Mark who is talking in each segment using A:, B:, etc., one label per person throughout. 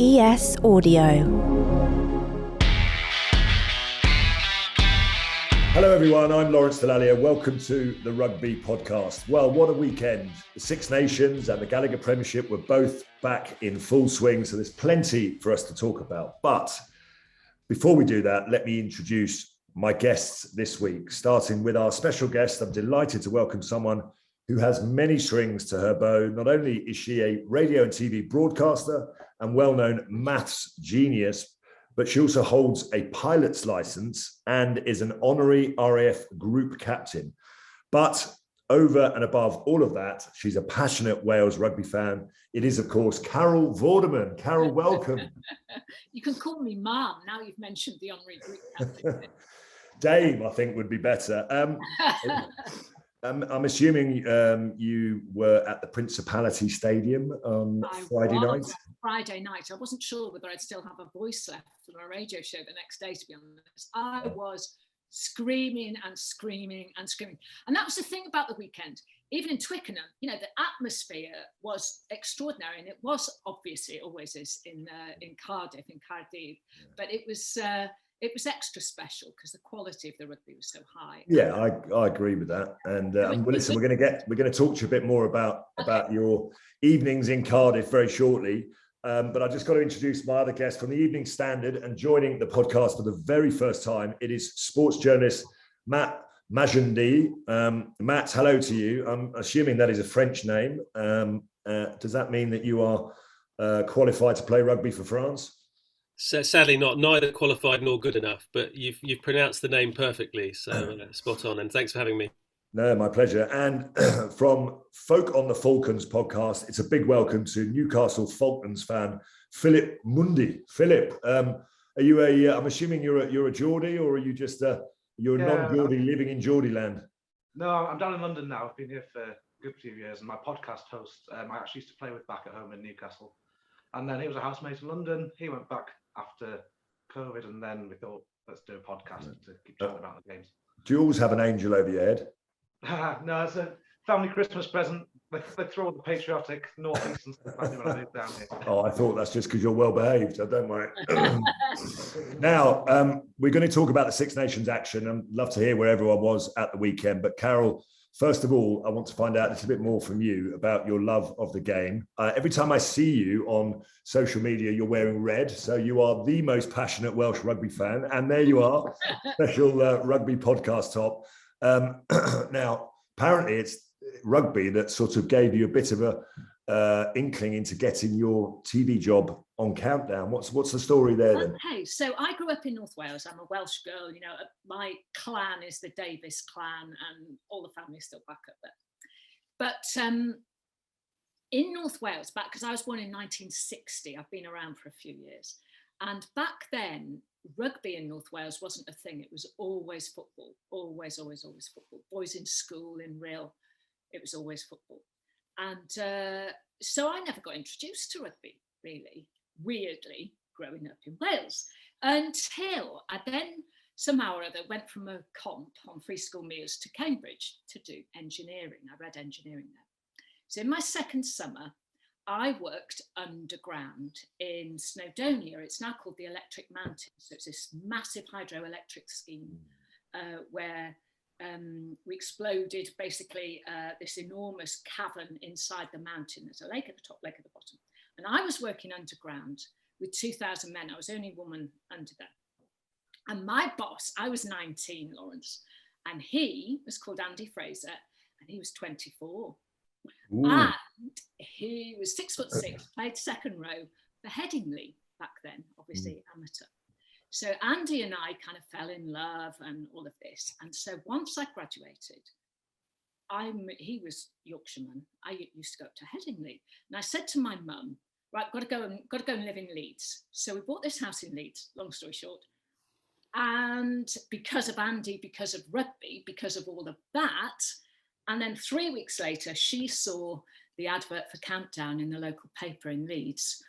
A: ES Audio.
B: Hello everyone, I'm Lawrence Dallaglio. Welcome to the Rugby podcast. Well, what a weekend. The Six Nations and the Gallagher Premiership were both back in full swing, so there's plenty for us to talk about. But before we do that, let me introduce my guests this week, starting with our special guest. I'm delighted to welcome someone who has many strings to her bow. Not only is she a radio and TV broadcaster and well-known maths genius, but she also holds a pilot's license and is an honorary RAF group captain. But over and above all of that, she's a passionate Wales rugby fan. It is, of course, Carol Vorderman. Carol, welcome.
C: You can call me Mum, now you've mentioned the honorary group captain.
B: Dame, I think, would be better. I'm assuming you were at the Principality Stadium on Friday night?
C: Friday night. I wasn't sure whether I'd still have a voice left for my radio show the next day, to be honest. I was screaming and screaming and screaming. And that was the thing about the weekend. Even in Twickenham, you know, the atmosphere was extraordinary. And it was, obviously, it always is in Cardiff, in Cardiff. But it was extra special because the quality of the rugby was so high.
B: Yeah, I agree with that. And listen, we're going to talk to you a bit more about your evenings in Cardiff very shortly. But I just got to introduce my other guest from the Evening Standard and joining the podcast for the very first time. It is sports journalist Matt Magendie. Matt, hello to you. I'm assuming that is a French name. Does that mean that you are qualified to play rugby for France?
D: Sadly not, neither qualified nor good enough, but you've pronounced the name perfectly, so spot on, and thanks for having me.
B: No, my pleasure. And from Folk on the Falcons podcast, it's a big welcome to Newcastle Falcons fan, Philip Mundy. Philip, I'm assuming you're a Geordie, or are you just you're a non-Geordie living in Geordie land?
E: No, I'm down in London now. I've been here for a good few years, and my podcast host, I actually used to play with back at home in Newcastle. And then he was a housemate in London. He went back after COVID, and then we thought, let's do a podcast to keep chatting about the games.
B: Do you always have an angel over your head?
E: No, it's a family Christmas present. They throw all the patriotic northeast and stuff at me when I move down here.
B: Oh, I thought that's just because you're well behaved. So don't worry. Now, we're going to talk about the Six Nations action. I'd love to hear where everyone was at the weekend. But Carol, first of all, I want to find out a little bit more from you about your love of the game. Every time I see you on social media, you're wearing red. So you are the most passionate Welsh rugby fan. And there you are, special rugby podcast top. Now, apparently it's rugby that sort of gave you a bit of a inkling into getting your TV job on Countdown. What's the story there then?
C: Okay, so I grew up in North Wales. I'm a Welsh girl. You know, my clan is the Davis clan, and all the family's still back up there. But in North Wales, back because I was born in 1960, I've been around for a few years, and back then rugby in North Wales wasn't a thing. It was always football, always football. Boys in school, in real, it was always football. And so I never got introduced to rugby, really, weirdly, growing up in Wales, until I then somehow or other went from a comp on free school meals to Cambridge to do engineering. I read engineering there. So in my second summer, I worked underground in Snowdonia. It's now called the Electric Mountain. So it's this massive hydroelectric scheme where we exploded basically this enormous cavern inside the mountain. There's a lake at the top, lake at the bottom. And I was working underground with 2,000 men. I was the only woman under there. And my boss, I was 19, Lawrence, and he was called Andy Fraser, and he was 24. Ooh. And he was 6'6", played second row for Headingley back then, obviously amateur. So Andy and I kind of fell in love and all of this. And so once I graduated, he was Yorkshireman. I used to go up to Headingley, and I said to my mum, right, got to go and live in Leeds. So we bought this house in Leeds. Long story short. And because of Andy, because of rugby, because of all of that. And then 3 weeks later, she saw the advert for Countdown in the local paper in Leeds,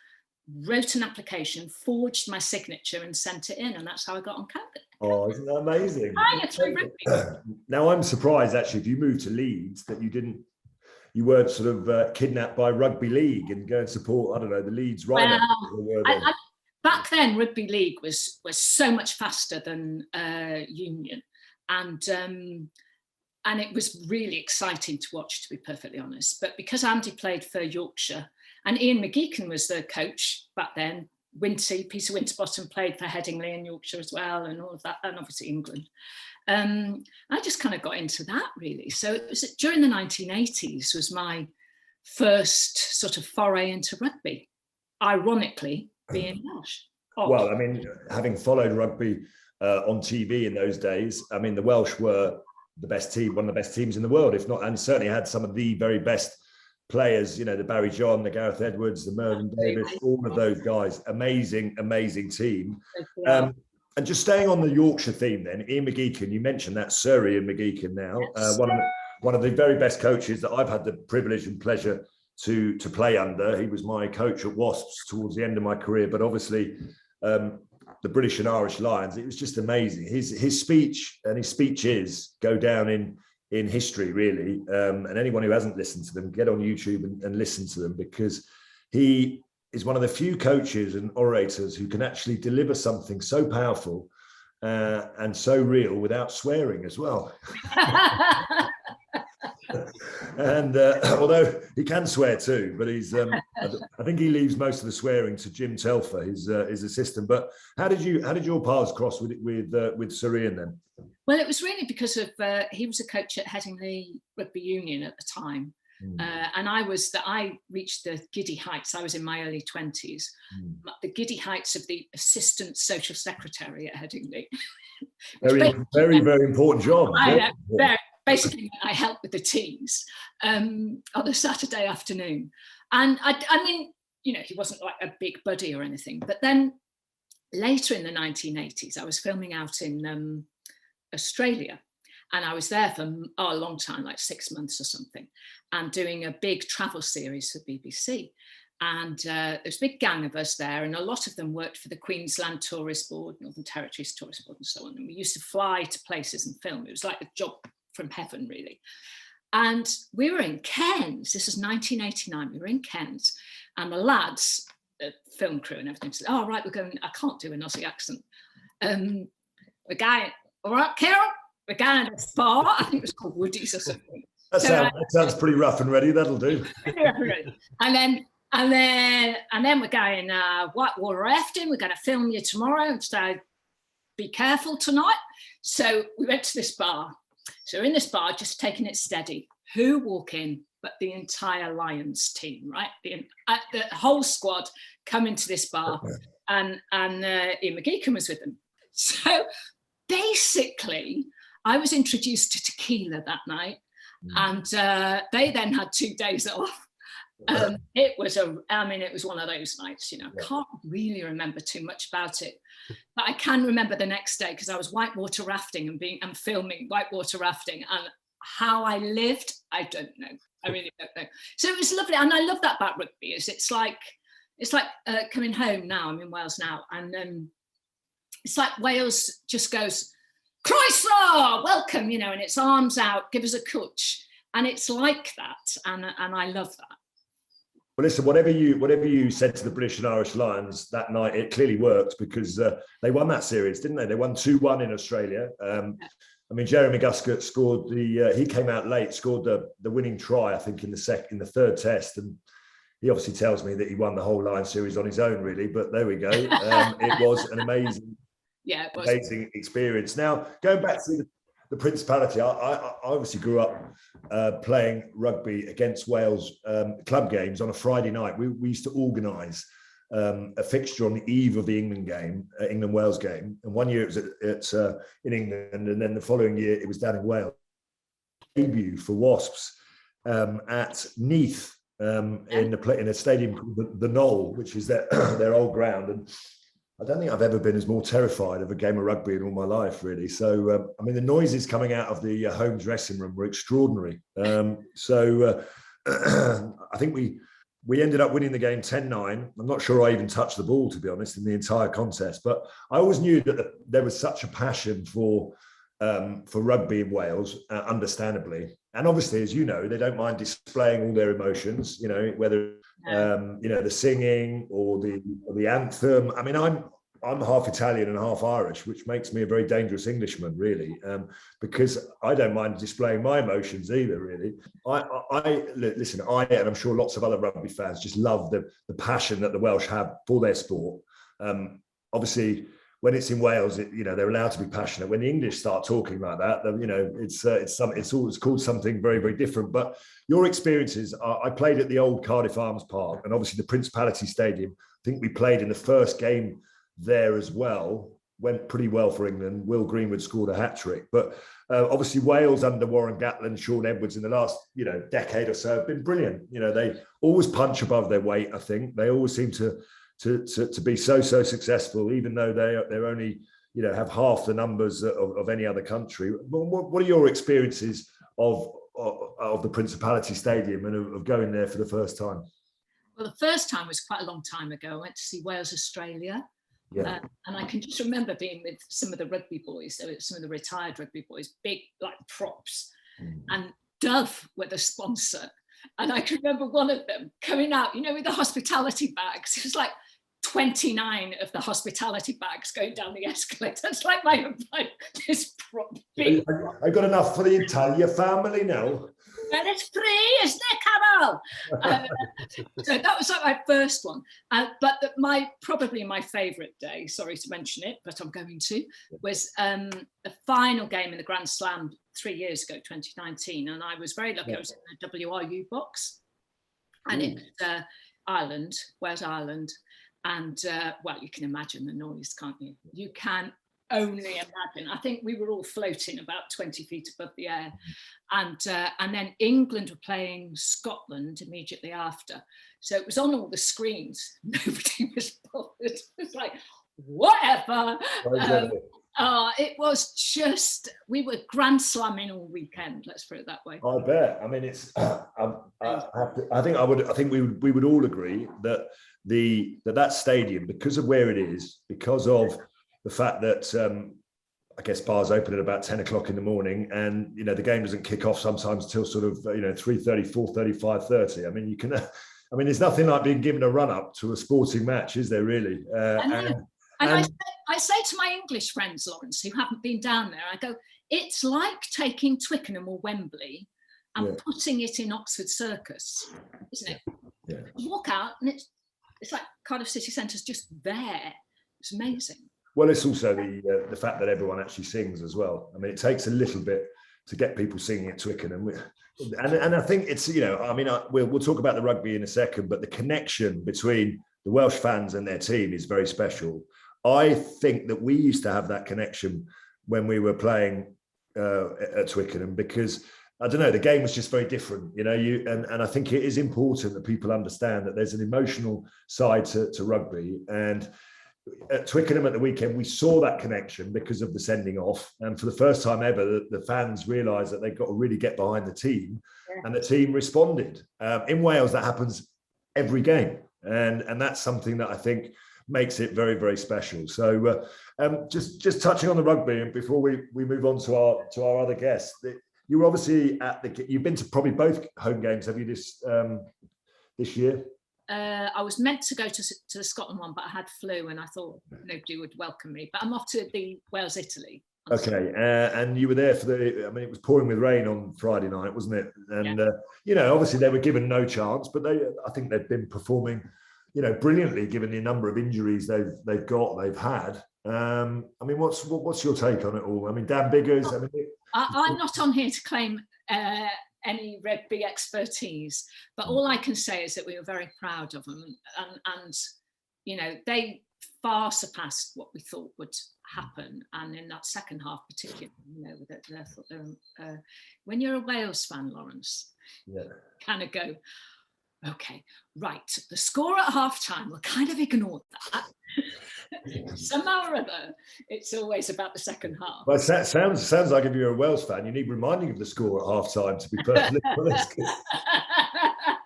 C: wrote an application, forged my signature and sent it in. And that's how I got on Countdown.
B: Oh, isn't that amazing?
C: I get through rugby.
B: Now, I'm surprised, actually, if you moved to Leeds, that you didn't you weren't sort of kidnapped by rugby league and go and support, I don't know, the Leeds Rhinos.
C: Well, back then, rugby league was so much faster than union, and it was really exciting to watch, to be perfectly honest. But because Andy played for Yorkshire, and Ian McGeechan was the coach back then, Peter Winterbottom played for Headingley in Yorkshire as well, and all of that, and obviously England. I just kind of got into that, really. So it was during the 1980s was my first sort of foray into rugby, ironically being Welsh.
B: Well, I mean, having followed rugby on TV in those days, I mean, the Welsh were the best team, one of the best teams in the world, if not, and certainly had some of the very best players, you know, the Barry John, the Gareth Edwards, the Mervyn Davis, all of those guys. Amazing team. And just staying on the Yorkshire theme then, Ian McGeechan, you mentioned that Sir Ian McGeechan now, one of the very best coaches that I've had the privilege and pleasure to play under. He was my coach at Wasps towards the end of my career, but obviously the British and Irish Lions, it was just amazing. His speech and his speeches go down in history, really. And anyone who hasn't listened to them, get on YouTube and listen to them, because he is one of the few coaches and orators who can actually deliver something so powerful and so real without swearing as well. And although he can swear too, but he's I think he leaves most of the swearing to Jim Telfer, his assistant. But how did your paths cross with Sir Ian then?
C: Well, it was really because of he was a coach at Headingley Rugby Union at the time. And I reached the giddy heights. I was in my early 20s, the giddy heights of the assistant social secretary at Headingley.
B: Very important job.
C: Basically, I helped with the teas on a Saturday afternoon. And I mean, you know, he wasn't like a big buddy or anything. But then later in the 1980s, I was filming out in Australia. And I was there for a long time, like 6 months or something, and doing a big travel series for BBC. And there's a big gang of us there, and a lot of them worked for the Queensland Tourist Board, Northern Territories Tourist Board, and so on. And we used to fly to places and film. It was like a job from heaven, really. And we were in Cairns. This was 1989. We were in Cairns, and the lads, the film crew and everything, said, "Oh, right, we're going." I can't do an Aussie accent. We're going. All right, Carol. We're going to this bar. I think it was called Woody's or something.
B: That sounds pretty rough and ready. That'll do.
C: And then we're going whitewater rafting. We're going to film you tomorrow. So be careful tonight. So we went to this bar. So we're in this bar, just taking it steady. Who walk in but the entire Lions team, right? The whole squad come into this bar, and Ian McGeechan was with them. So basically, I was introduced to tequila that night, and they then had 2 days off. It was one of those nights, you know. I can't really remember too much about it, but I can remember the next day because I was whitewater rafting and filming whitewater rafting, and how I lived, I don't know. I really don't know. So it was lovely, and I love that about rugby. It's like coming home now. I'm in Wales now, and it's like Wales just goes, Chrysler, welcome, you know, and its arms out, give us a cwtch. And it's like that. And I love that.
B: Well, listen, whatever you said to the British and Irish Lions that night, it clearly worked because they won that series, didn't they? They won 2-1 in Australia. I mean, Jeremy Guscott scored he came out late, scored the winning try, I think, in the third test. And he obviously tells me that he won the whole Lions series on his own, really. But there we go. It was an amazing experience. Now, going back to the Principality, I obviously grew up playing rugby against Wales club games on a Friday night. We used to organise a fixture on the eve of the England-Wales game. And one year it was in England, and then the following year it was down in Wales. Debut for Wasps at Neath in a stadium called the Knoll, which is their old ground. And I don't think I've ever been as more terrified of a game of rugby in all my life, really. So, I mean, the noises coming out of the home dressing room were extraordinary. I think we ended up winning the game 10-9. I'm not sure I even touched the ball, to be honest, in the entire contest. But I always knew that there was such a passion for rugby in Wales, understandably. and obviously, as you know, they don't mind displaying all their emotions, you know, whether you know, the singing or the anthem. I mean, I'm half Italian and half Irish, which makes me a very dangerous Englishman, really, because I don't mind displaying my emotions either, really. Listen, and I'm sure lots of other rugby fans just love the passion that the Welsh have for their sport. Obviously, when it's in Wales, you know, they're allowed to be passionate. When the English start talking like that, you know, it's called something very, very different. But your experiences I played at the old Cardiff Arms Park, and obviously the Principality Stadium. I think we played in the first game there as well. Went pretty well for England. Will Greenwood scored a hat-trick. But obviously Wales under Warren Gatland, Sean Edwards in the last, you know, decade or so have been brilliant. You know, they always punch above their weight, I think. They always seem to be so successful, even though they're only, you know, have half the numbers of any other country. What are your experiences of the Principality Stadium and of going there for the first time?
C: Well, the first time was quite a long time ago. I went to see Wales, Australia.
B: Yeah.
C: And I can just remember being with some of the rugby boys, some of the retired rugby boys, big like props, and Dove were the sponsor. And I can remember one of them coming out, you know, with the hospitality bags. It was like 29 of the hospitality bags going down the escalator. It's like this prop.
B: I got enough for the entire family now.
C: And it's free, isn't it, Carol? So that was like my first one. But probably my favourite day, sorry to mention it, but I'm going to, was the final game in the Grand Slam 3 years ago, 2019. And I was very lucky. I was in the WRU box. And it's Ireland, Wales, Ireland. And, well, you can imagine the noise, can't you? You can only imagine. I think we were all floating about 20 feet above the air. And then England were playing Scotland immediately after. So it was on all the screens. Nobody was bothered. It was like, whatever. It was just, we were grand slamming all weekend, let's put it that way.
B: I bet. I mean, it's, I think we would all agree that that stadium, because of where it is, because of the fact that I guess bars open at about 10 o'clock in the morning, and you know the game doesn't kick off sometimes till sort of 3:30, 4:30, 5:30. I mean, there's nothing like being given a run up to a sporting match, is there really?
C: I say to my English friends, Lawrence, who haven't been down there, I go, it's like taking Twickenham or Wembley and putting it in Oxford Circus, isn't it?
B: Yeah.
C: You walk out and it's like Cardiff City Centre's just there. It's amazing. Well,
B: it's also the fact that everyone actually sings as well. I mean, it takes a little bit to get people singing at Twickenham, and I think it's we'll talk about the rugby in a second, but the connection between the Welsh fans and their team is very special. I think that we used to have that connection when we were playing at Twickenham, because I don't know, the game was just very different, and I think it is important that people understand that there's an emotional side to rugby. And at Twickenham at the weekend, we saw that connection because of the sending off. And for the first time ever, the fans realised that they've got to really get behind the team, and the team responded. In Wales, that happens every game. And that's something that I think makes it very, very special. So just touching on the rugby, and before we move on to our other guests, you were obviously you've been to probably both home games, have you, this year?
C: I was meant to go to the Scotland one, but I had flu and I thought nobody would welcome me. But I'm off to the Wales-Italy.
B: Okay, and you were there for it was pouring with rain on Friday night, wasn't it? And, obviously they were given no chance, but I think they've been performing, brilliantly given the number of injuries they've had. What's your take on it all? I mean, Dan Biggers.
C: I'm not on here to claim any rugby expertise, but all I can say is that we were very proud of them, and they far surpassed what we thought would happen. And in that second half, particularly, when you're a Wales fan, Lawrence, kind of go, okay, right, the score at half-time, we'll kind of ignore that. Somehow or other, it's always about the second half.
B: Well, that sounds like if you're a Wales fan, you need reminding of the score at half-time, to be perfectly honest.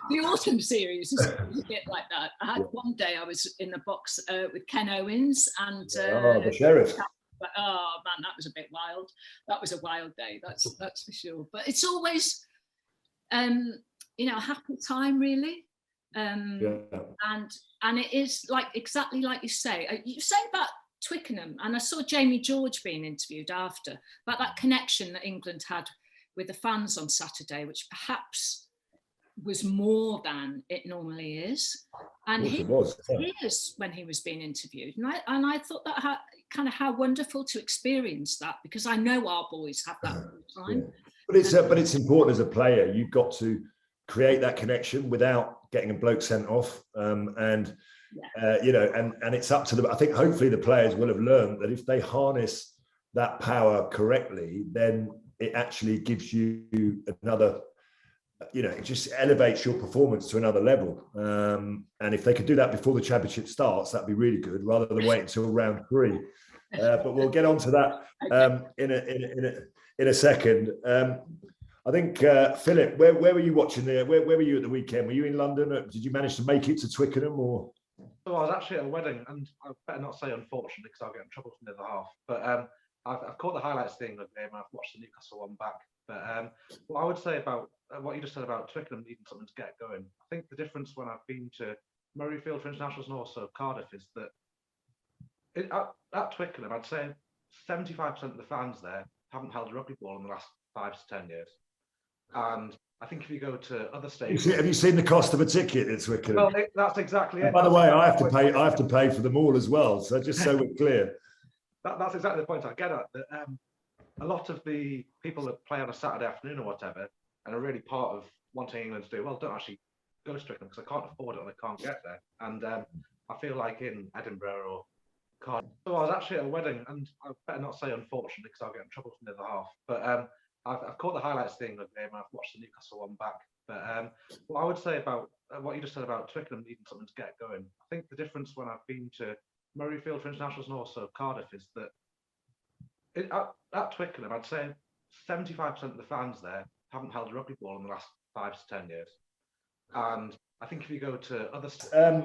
C: The autumn series is a bit like that. I had one day I was in the box with Ken Owens and
B: the sheriff.
C: Oh man, that was a bit wild. That was a wild day, that's for sure. But it's always a happy time, really.
B: Yeah.
C: And it is exactly like you say. You say about Twickenham, and I saw Jamie George being interviewed after about that connection that England had with the fans on Saturday, which perhaps was more than it normally is. And he was tears when he was being interviewed, and I thought that how wonderful to experience that, because I know our boys have that all the time.
B: Yeah. But it's important as a player. You've got to create that connection without getting a bloke sent off, and it's up to them. I think hopefully the players will have learned that if they harness that power correctly, then it actually gives you another. It just elevates your performance to another level. And if they could do that before the championship starts, that'd be really good, rather than wait until round 3. But we'll get on to that in a second. I think, Philip, where were you watching there? Where were you at the weekend? Were you in London? Did you manage to make it to Twickenham? Or?
E: So I was actually at a wedding, and I better not say unfortunately, because I'll get in trouble from the other half. But I've caught the highlights of the England game, and I've watched the Newcastle one back. But what I would say about what you just said about Twickenham needing something to get going, I think the difference when I've been to Murrayfield for internationals and also Cardiff is that at Twickenham, I'd say 75% of the fans there haven't held a rugby ball in the last 5 to 10 years. And I think if you go to other stadiums,
B: have you seen the cost of a ticket in Twickenham?
E: Well, that's exactly it.
B: By the way, I have to pay for them all as well. So just so we're clear,
E: that's exactly the point I get at. That a lot of the people that play on a Saturday afternoon or whatever, and are really part of wanting England to do well, don't actually go to Twickenham because they can't afford it or they can't get there. And I feel like in Edinburgh or Cardiff. So I was actually at a wedding, and I better not say unfortunately, because I'll get in trouble from the other half. But I've caught the highlights of the England game, and I've watched the Newcastle one back. But what I would say about what you just said about Twickenham needing something to get going, I think the difference when I've been to Murrayfield for internationals and also Cardiff is that at Twickenham, I'd say 75% of the fans there haven't held a rugby ball in the last 5 to 10 years. And I think if you go to other,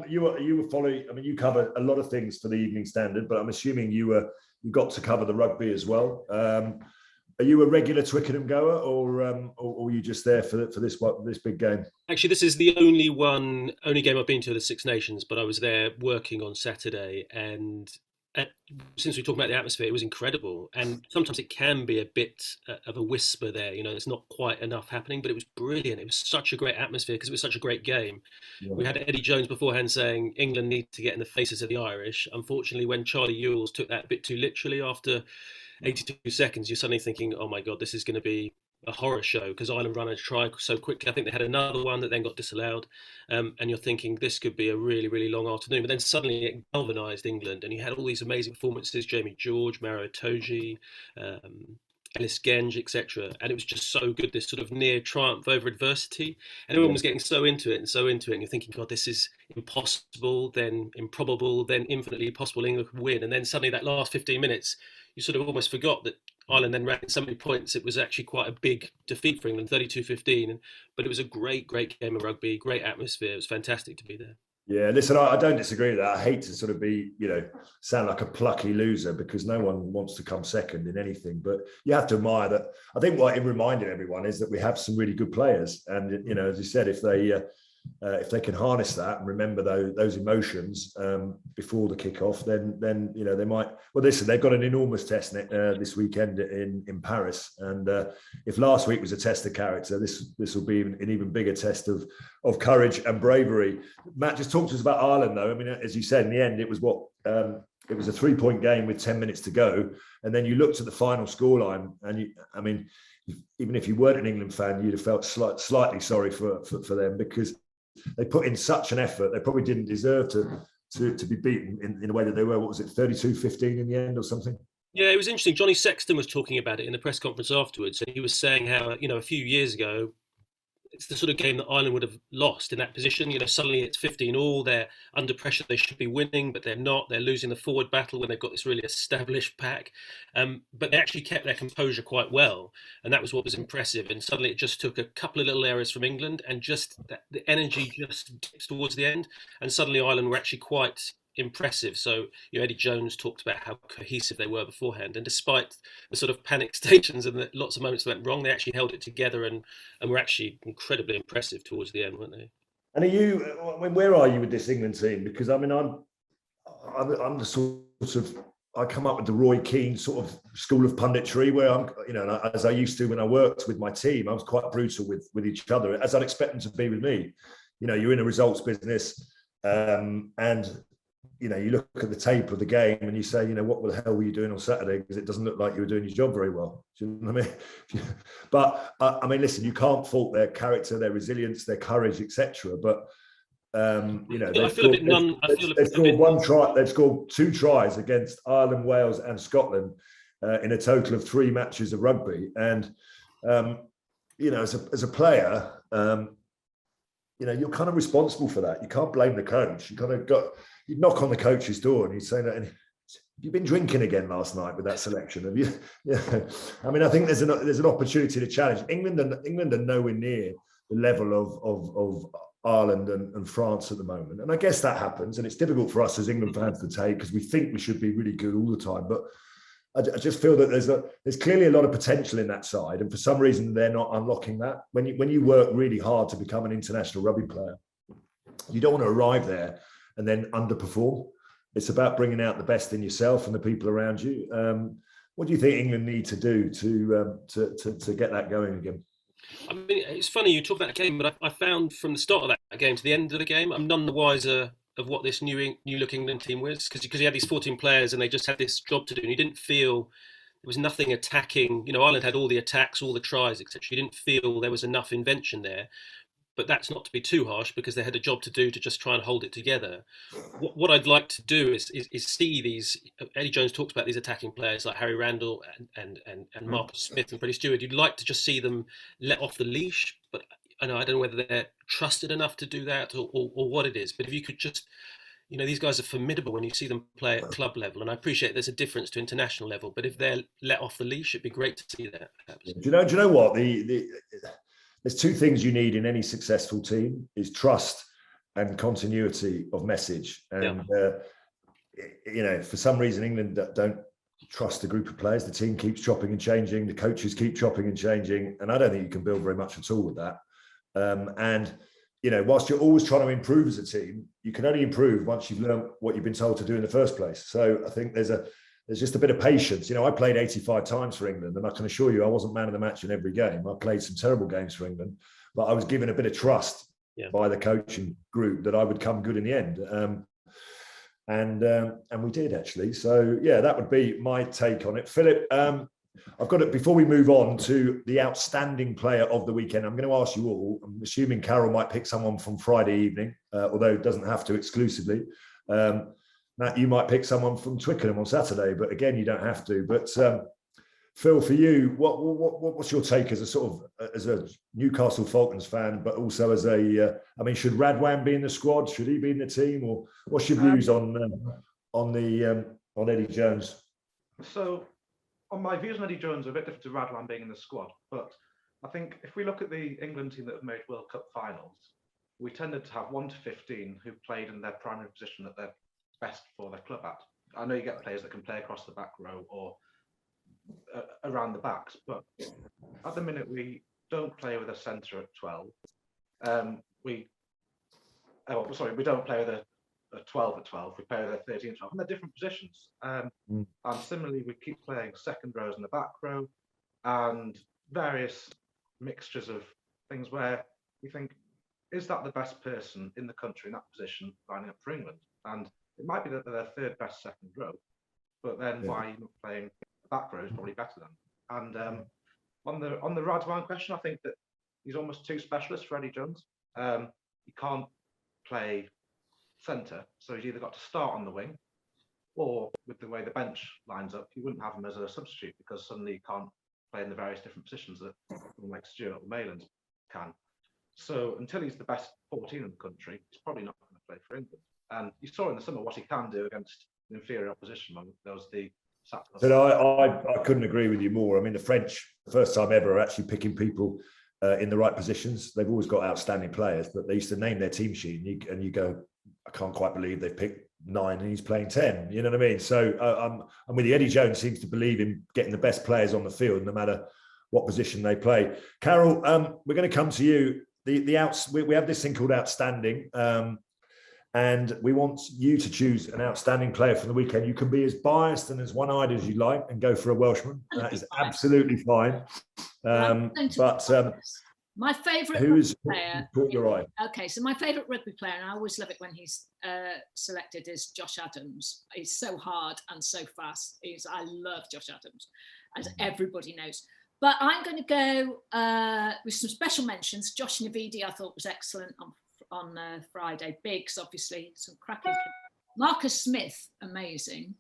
B: you were following. I mean, you cover a lot of things for the Evening Standard, but I'm assuming you got to cover the rugby as well. Are you a regular Twickenham goer, or were you just there for this big game?
D: Actually, this is the only game I've been to of the Six Nations, but I was there working on Saturday, and since we talked about the atmosphere, it was incredible. And sometimes it can be a bit of a whisper there, there's not quite enough happening, but it was brilliant. It was such a great atmosphere because it was such a great game. Yeah. We had Eddie Jones beforehand saying England need to get in the faces of the Irish. Unfortunately, when Charlie Ewels took that a bit too literally after 82 seconds, you're suddenly thinking, oh my God, this is going to be a horror show, because Ireland ran a try so quickly. I think they had another one that then got disallowed, and you're thinking this could be a really, really long afternoon. But then suddenly it galvanised England, and you had all these amazing performances: Jamie George, Maro Itoje, Ellis Genge, etc. And it was just so good, this sort of near triumph over adversity, and everyone was getting so into it, and you're thinking, God, this is impossible, then improbable, then infinitely possible. England could win, and then suddenly that last 15 minutes, you sort of almost forgot that Ireland then ran so many points. It was actually quite a big defeat for England, 32-15. But it was a great, great game of rugby, great atmosphere. It was fantastic to be there.
B: Yeah, listen, I don't disagree with that. I hate to sort of be, sound like a plucky loser, because no one wants to come second in anything. But you have to admire that. I think what it reminded everyone is that we have some really good players. And, as you said, if they can harness that and remember those emotions before the kickoff, then they might. Well, listen, they've got an enormous test this weekend in Paris, and if last week was a test of character, this will be an even bigger test of courage and bravery. Matt, just talk to us about Ireland, though. I mean, as you said, in the end, it was it was a 3-point game with 10 minutes to go, and then you looked at the final scoreline, and even if you weren't an England fan, you'd have felt slightly sorry for them, because they put in such an effort. They probably didn't deserve to be beaten in the way that they were. What was it, 32-15 in the end or something?
D: Yeah, it was interesting. Johnny Sexton was talking about it in the press conference afterwards, and he was saying how, a few years ago, it's the sort of game that Ireland would have lost in that position. Suddenly it's 15-all. They're under pressure. They should be winning, but they're not. They're losing the forward battle when they've got this really established pack. But they actually kept their composure quite well, and that was what was impressive. And suddenly it just took a couple of little errors from England, and just the energy just dips towards the end. And suddenly Ireland were actually quite impressive. So Eddie Jones talked about how cohesive they were beforehand, and despite the sort of panic stations and lots of moments that went wrong, they actually held it together and were actually incredibly impressive towards the end, weren't they?
B: And where are you with this England team? Because I mean, I'm the sort of, I come up with the Roy Keane sort of school of punditry, where I'm, as I used to when I worked with my team, I was quite brutal with each other, as I'd expect them to be with me. You're in a results business, and you look at the tape of the game and you say, what the hell were you doing on Saturday? Because it doesn't look like you were doing your job very well. Do you know what I mean? But I mean, listen, you can't fault their character, their resilience, their courage, etc. But they've scored one try. They've scored 2 tries against Ireland, Wales, and Scotland in a total of 3 matches of rugby. And as a player, you're kind of responsible for that. You can't blame the coach. You knock on the coach's door and you say that. Have you been drinking again last night with that selection? Have you? Yeah. I mean, I think there's an opportunity to challenge England. England are nowhere near the level of Ireland and France at the moment. And I guess that happens, and it's difficult for us as England fans to take, because we think we should be really good all the time. But I just feel that there's clearly a lot of potential in that side, and for some reason they're not unlocking that. When you work really hard to become an international rugby player, you don't want to arrive there and then underperform. It's about bringing out the best in yourself and the people around you. What do you think England need to do to get that going again?
D: I mean, it's funny you talk about the game, but I found from the start of that game to the end of the game, I'm none the wiser of what this new look England team was, because you had these 14 players and they just had this job to do, and you didn't feel there was nothing attacking. Ireland had all the attacks, all the tries, etc. You didn't feel there was enough invention there. But that's not to be too harsh, because they had a job to do to just try and hold it together. What I'd like to do is see these. Eddie Jones talked about these attacking players like Harry Randall and Marcus Smith and Freddie Stewart. You'd like to just see them let off the leash, but I don't know whether they're trusted enough to do that or what it is. But if you could just, these guys are formidable when you see them play at club level, and I appreciate there's a difference to international level. But if they're let off the leash, it'd be great to see that. Perhaps.
B: Do you know what there's 2 things you need in any successful team: is trust and continuity of message. And for some reason, England don't trust a group of players. The team keeps chopping and changing. The coaches keep chopping and changing, and I don't think you can build very much at all with that. Whilst you're always trying to improve as a team, you can only improve once you've learned what you've been told to do in the first place. So I think there's just a bit of patience. I played 85 times for England, and I can assure you I wasn't man of the match in every game. I played some terrible games for England, but I was given a bit of trust by the coaching group that I would come good in the end. And we did, actually. So, yeah, that would be my take on it. Philip, I've got it. Before we move on to the outstanding player of the weekend, I'm going to ask you all. I'm assuming Carol might pick someone from Friday evening, although it doesn't have to exclusively. Matt, you might pick someone from Twickenham on Saturday, but again, you don't have to. But Phil, for you, what's your take as a Newcastle Falcons fan, but also as should Radwan be in the squad? Should he be in the team, or what's your views on Eddie Jones?
E: So, on my views on Eddie Jones are a bit different to Radwan being in the squad, but I think if we look at the England team that have made World Cup finals, we tended to have 1 to 15 who played in their primary position that they're best for their club at. I know you get players that can play across the back row or around the backs, but at the minute we don't play with a centre at 12. We don't play with a 12 at 12. We play with a 13 at 12, and they're different positions. And similarly, we keep playing second rows in the back row and various mixtures of things where we think, is that the best person in the country in that position lining up for England? And it might be that they're their 3rd best second row, but then why are you not playing the back row is probably better than. And on the Radwan question, I think that he's almost too specialist for Eddie Jones. He can't play centre, so he's either got to start on the wing, or with the way the bench lines up, you wouldn't have him as a substitute, because suddenly he can't play in the various different positions that someone like Stuart or Mayland can. So until he's the best 14 in the country, he's probably not going to play for England. And you saw in the summer what he can do against an inferior opposition. There was the
B: But I couldn't agree with you more. I mean, the French, first time ever, are actually picking people in the right positions. They've always got outstanding players, but they used to name their team sheet, and you go, I can't quite believe they picked 9 and he's playing 10. You know what I mean? So I'm with you. Eddie Jones seems to believe in getting the best players on the field, no matter what position they play. Carol, we're going to come to you. We have this thing called outstanding, and we want you to choose an outstanding player for the weekend. You can be as biased and as one-eyed as you like and go for a Welshman. That is absolutely fine.
C: My favourite player.
B: Caught your eye?
C: Okay, so my favourite rugby player, and I always love it when he's selected, is Josh Adams. He's so hard and so fast. I love Josh Adams, as everybody knows. But I'm going to go with some special mentions. Josh Navidi, I thought was excellent on Friday. Biggs, obviously, some cracking. Marcus Smith, amazing.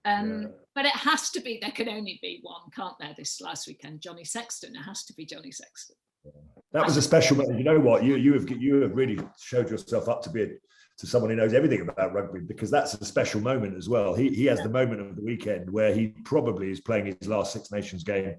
C: But it has to be, there can only be one, can't there, this last weekend? Johnny Sexton. It has to be Johnny Sexton.
B: That was a special moment. You know what? You have really showed yourself up to someone who knows everything about rugby, because that's a special moment as well. He has the moment of the weekend where he probably is playing his last Six Nations game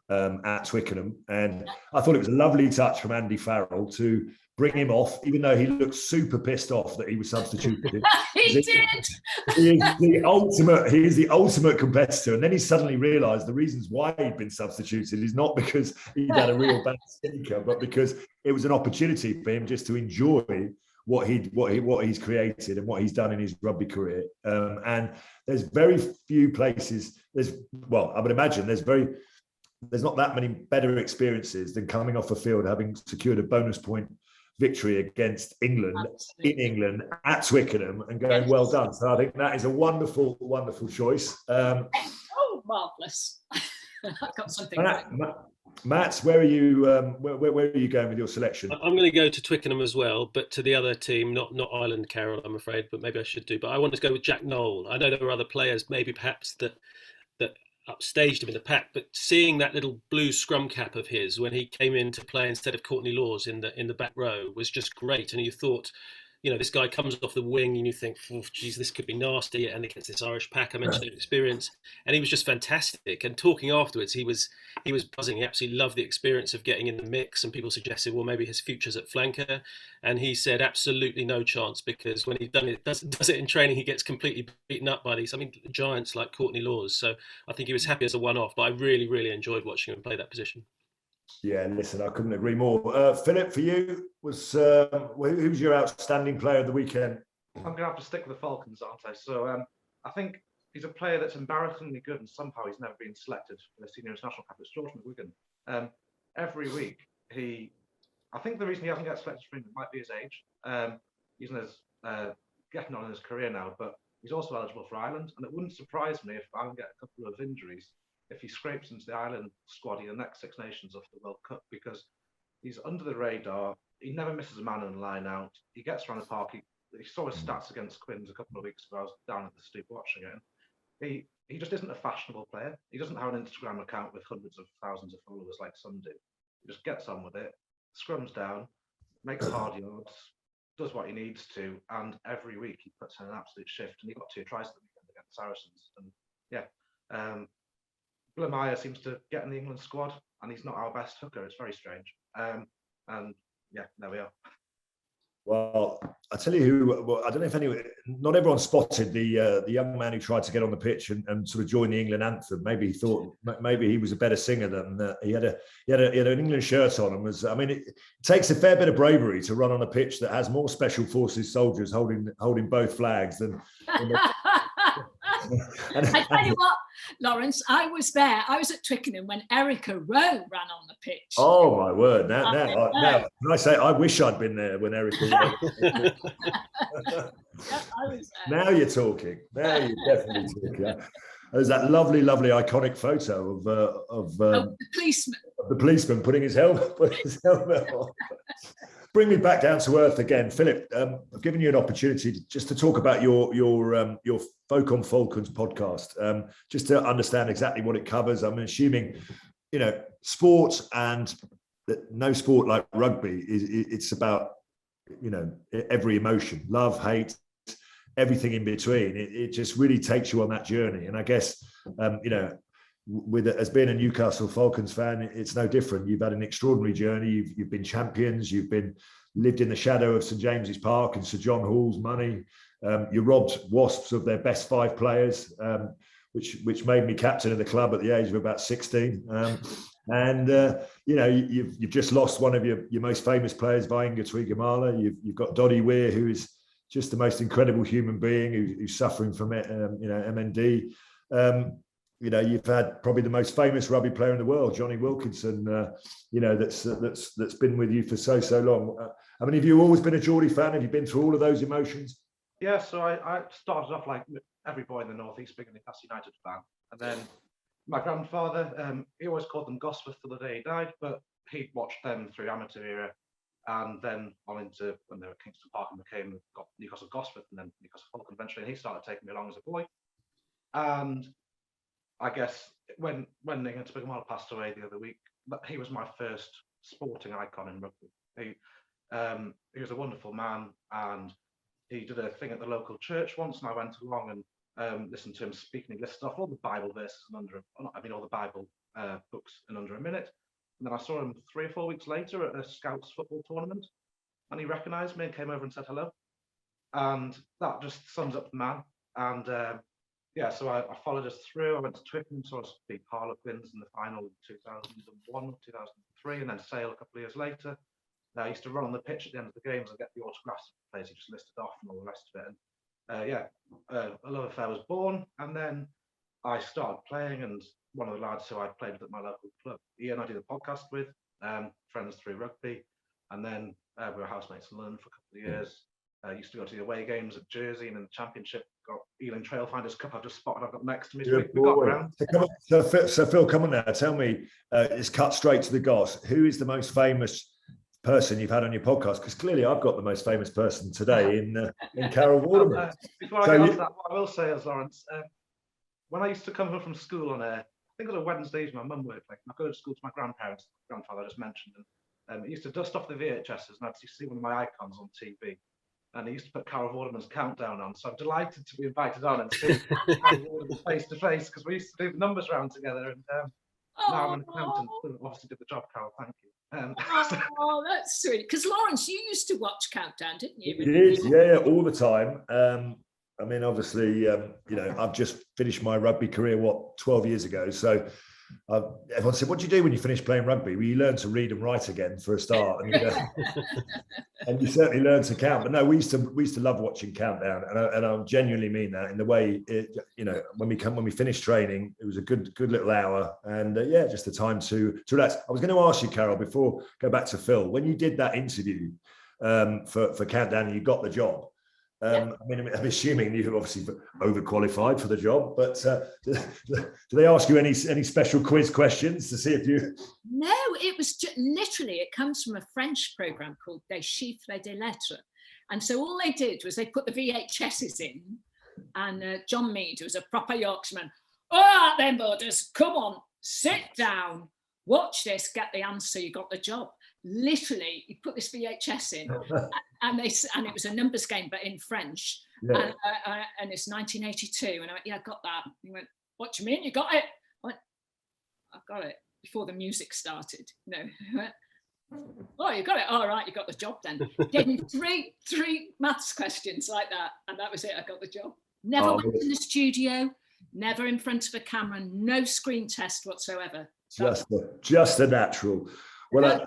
B: at Twickenham, and I thought it was a lovely touch from Andy Farrell to bring him off, even though he looked super pissed off that he was substituted.
C: He did.
B: He is the ultimate competitor, and then he suddenly realised the reasons why he'd been substituted is not because he'd had a real bad stinker, but because it was an opportunity for him just to enjoy what he's created and what he's done in his rugby career. And there's very few places. I would imagine there's not that many better experiences than coming off a field having secured a bonus point victory against England, in England, at Twickenham, and going, well done. So I think that is a wonderful, wonderful choice.
C: Marvellous. I've got something.
B: Matt, where are you? Where are you going with your selection?
D: I'm going to go to Twickenham as well, but to the other team, not Ireland, Carol, I'm afraid, but maybe I should do. But I wanted to go with Jack Noel. I know there were other players, maybe perhaps that upstaged him in the pack, but seeing that little blue scrum cap of his when he came in to play instead of Courtney Laws in the back row was just great. And you thought, this guy comes off the wing and you think, oh, geez, this could be nasty. And against this Irish pack, I mentioned the experience, and he was just fantastic. And talking afterwards, he was buzzing. He absolutely loved the experience of getting in the mix. And people suggested, well, maybe his future's at flanker. And he said, absolutely no chance, because when he's done it, does it in training, he gets completely beaten up by these giants like Courtney Laws. So I think he was happy as a one-off. But I really, really enjoyed watching him play that position.
B: Yeah, listen, I couldn't agree more. Philip, for you, who's your outstanding player of the weekend?
E: I'm going to have to stick with the Falcons, aren't I? So I think he's a player that's embarrassingly good, and somehow he's never been selected for the senior international cap. It's George McGuigan. Every week, I think the reason he hasn't got selected for England might be his age. He's getting on in his career now, but he's also eligible for Ireland, and it wouldn't surprise me if Ireland get a couple of injuries if he scrapes into the Ireland squad in the next Six Nations of the World Cup, because he's under the radar. He never misses a man in the line out. He gets around the park. He saw his stats against Quins a couple of weeks ago. I was down at the stoop watching it. He just isn't a fashionable player. He doesn't have an Instagram account with hundreds of thousands of followers like some do. He just gets on with it, scrums down, makes hard yards, does what he needs to, and every week he puts in an absolute shift. And he got 2 tries at the weekend against Saracens. And Blamire seems to get in the England squad, and he's not our best hooker. It's very strange. There we are.
B: Well, I tell you who. Well, I don't know if not everyone spotted the young man who tried to get on the pitch and sort of join the England anthem. Maybe he thought maybe he was a better singer than he had an England shirt on and was. I mean, it takes a fair bit of bravery to run on a pitch that has more special forces soldiers holding both flags than.
C: I tell you what, Lawrence, I was there. I was at Twickenham when Erica Rowe ran on the pitch.
B: Oh my word! Now, can I say I wish I'd been there when Erica Rowe. Now you're talking. Now you're definitely talking. There's that lovely, iconic photo of the policeman. Of the policeman putting his helmet on. Bring me back down to earth again, Philip. I've given you an opportunity just to talk about your Folk on Falcons podcast, just to understand exactly what it covers. I'm assuming, sport and no sport like rugby it's about, every emotion, love, hate, everything in between. It just really takes you on that journey. And I guess, as being a Newcastle Falcons fan, it's no different. You've had an extraordinary journey. You've been champions. You've lived in the shadow of St James's Park and Sir John Hall's money. You robbed Wasps of their best 5 players, which made me captain of the club at the age of about 16. You've just lost one of your most famous players, Vainga Trigamala. You've got Doddy Weir, who is just the most incredible human being who's suffering from it. MND. You've had probably the most famous rugby player in the world, Johnny Wilkinson. That's been with you for so long. Have you always been a Geordie fan? Have you been through all of those emotions?
E: Yeah, so I started off like every boy in the Northeast, being a Newcastle United fan, and then my grandfather, he always called them Gosforth till the day he died, but he watched them through amateur era, and then on into when they were at Kingston Park and became Newcastle Gosforth and then Newcastle Falcons eventually, and he started taking me along as a boy. And I guess when Ian McGeechan passed away the other week, he was my first sporting icon in rugby. He was a wonderful man, and he did a thing at the local church once, and I went along and listened to him speak, and he listed off all the Bible verses all the Bible books in under a minute. And then I saw him 3 or 4 weeks later at a Scouts football tournament, and he recognised me and came over and said hello. And that just sums up the man. And so I followed us through. I went to Twickenham, saw us beat Harlequins in the final in 2001 or 2003, and then Sale a couple of years later. I used to run on the pitch at the end of the games and get the autographs of the players he just listed off and all the rest of it. And a love affair was born. And then I started playing, and one of the lads who I played with at my local club, Ian, I did a podcast with, friends through rugby. And then we were housemates in London for a couple of years. Used to go to the away games at Jersey, and in the Championship, got Ealing Trailfinders Cup. I've just spotted. I've got next to me. We got around.
B: So Phil, come on now. Tell me, it's cut straight to the goss. Who is the most famous person you've had on your podcast? Because clearly I've got the most famous person today in Carol Vorderman.
E: Before I get on to that, what I will say is, Lawrence, when I used to come home from school on I think it was a Wednesdays, my mum worked, I'd go to school to my grandparents, grandfather I just mentioned, and he used to dust off the VHSs, and I'd see one of my icons on TV, and he used to put Carol Vorderman's Countdown on, so I'm delighted to be invited on and see Carol Vorderman face to face, because we used to do the numbers round together, and now I'm an accountant, obviously did the job, Carol, thank you.
C: That's sweet. Because Lawrence, you used to watch Countdown, didn't you?
B: You did, yeah, all the time. Obviously, I've just finished my rugby career 12 years ago. So everyone said, "What do you do when you finish playing rugby?" Well, you learn to read and write again for a start, and you certainly learn to count. But no, we used to love watching Countdown, and I genuinely mean that in the way when we finished training, it was a good little hour, and just the time to relax. I was going to ask you, Carol, before go back to Phil, when you did that interview for Countdown and you got the job. I'm assuming you're obviously overqualified for the job, but do they ask you any special quiz questions to see if you?
C: No, it was literally, it comes from a French program called Des Chiffres des Lettres. And so all they did was they put the VHSs in, and John Mead, who was a proper Yorkshireman, all right then, Borders, come on, sit down, watch this, get the answer, you got the job. Literally, he put this VHS in, and it was a numbers game, but in French. Yeah. And it's 1982, and I went, "Yeah, I got that." He went, "What do you mean you got it?" I went, "I got it before the music started." "Oh, you got it. All right, you got the job then." Gave me three maths questions like that, and that was it. I got the job. Never went in the studio, never in front of a camera, no screen test whatsoever.
B: Just a natural. Well,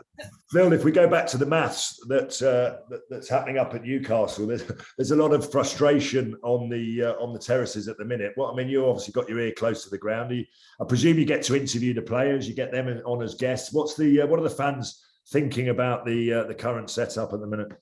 B: Phil, if we go back to the maths that's happening up at Newcastle, there's a lot of frustration on the terraces at the minute. You obviously got your ear close to the ground. I presume you get to interview the players, you get them on as guests. What are the fans thinking about the current setup at the minute?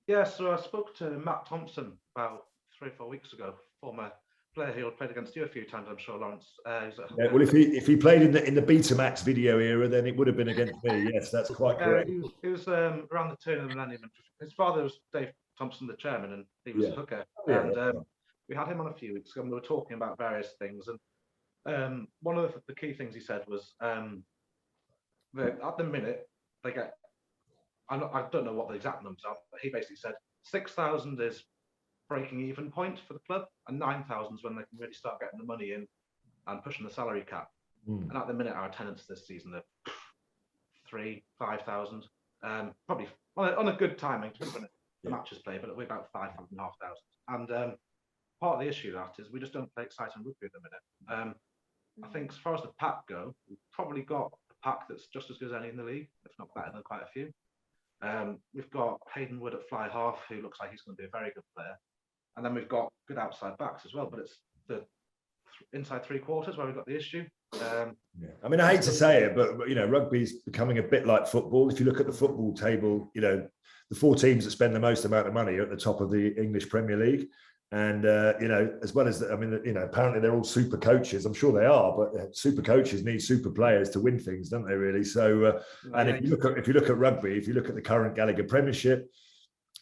E: Yeah, so I spoke to Matt Thompson about 3 or 4 weeks ago, former player who played against you a few times, I'm sure, Lawrence.
B: Well, if he played in the Betamax video era, then it would have been against me. Yes, that's quite correct.
E: He was around the turn of the millennium. His father was Dave Thompson, the chairman, and he was a hooker. And we had him on a few weeks ago, and we were talking about various things. And one of the key things he said was that at the minute they get, I don't know what the exact numbers are, but he basically said 6,000 is breaking even point for the club, and 9,000 is when they can really start getting the money in and pushing the salary cap. And at the minute, our attendance this season are 3,000-5,000, probably on a good timing. matches played, but we're about 5,500. And part of the issue that is we just don't play exciting rugby at the minute. I think as far as the pack go, we've probably got a pack that's just as good as any in the league, if not better than quite a few. We've got Hayden Wood at fly half, who looks like he's going to be a very good player. And then we've got good outside backs as well, but it's the inside three quarters where we've got the issue.
B: I mean, I hate to say it, but rugby is becoming a bit like football. If you look at the football table, the 4 teams that spend the most amount of money are at the top of the English Premier League. And, as well as, apparently they're all super coaches. I'm sure they are, but super coaches need super players to win things, don't they, really? So, and if you look at rugby, if you look at the current Gallagher Premiership,